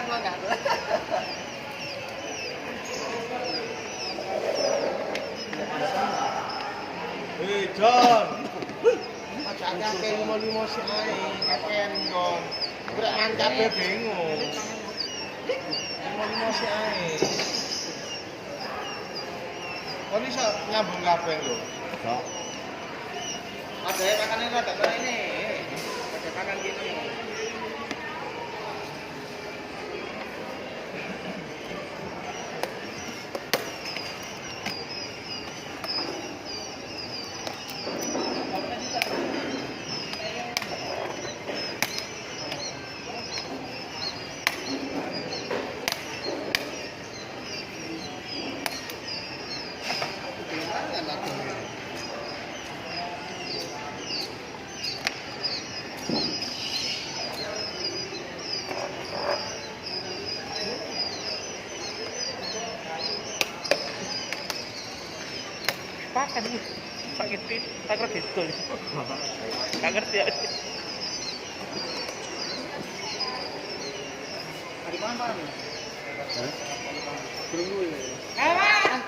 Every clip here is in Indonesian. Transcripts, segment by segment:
makan. Hei John, aja kakek limo si ae, kakean dong. Berak mangkape bingung. Limo si ae. Kau bisa nyambung kabeh lho. Kok Ada ya makannya rada kayak ini. Ada makan gini. Pakan nih, sakit tak ngerti itu, tak ngerti ya. Hari mana parah nih? Belum dulu.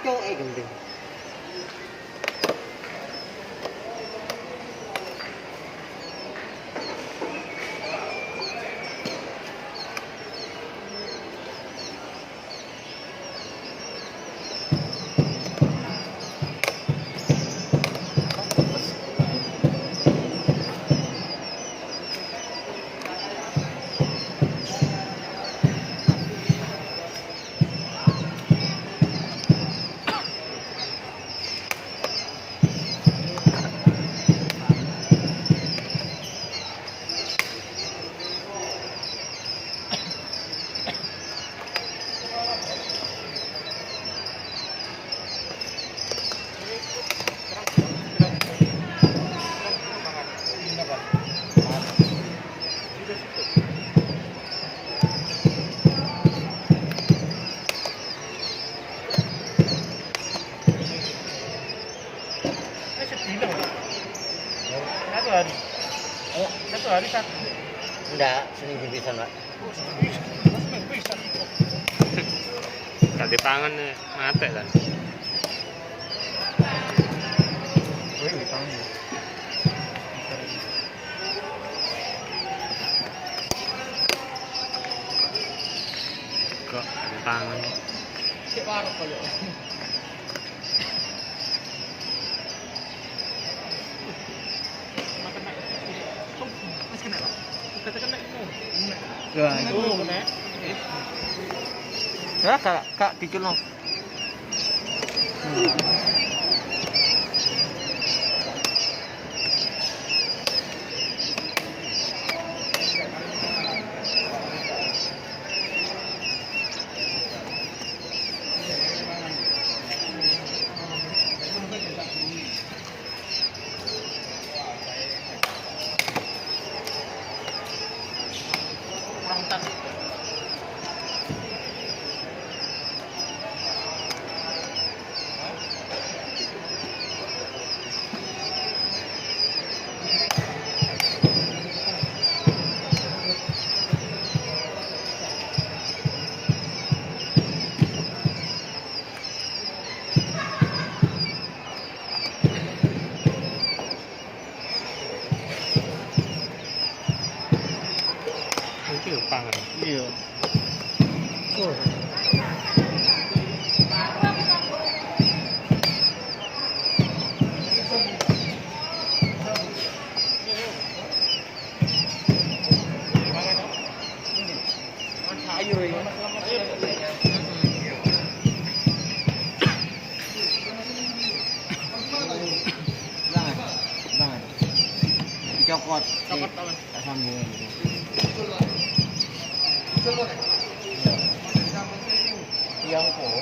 cok gendeng. Satu hari satu. Enggak, seminggu bisa, Pak. Gak dipangan mate kan. Kowe dipangan. Kok dipangan. Cek warung koyo. Makan naik. Mas kena lah. Kita kena itu. Ya, Itu kena. Ya, Kak diculno. Kurang tak. Iki pangan. Iya. Sayur ya. Banget. Dicokot. Cokot tangan. Tak sambungin gitu. Yang kok.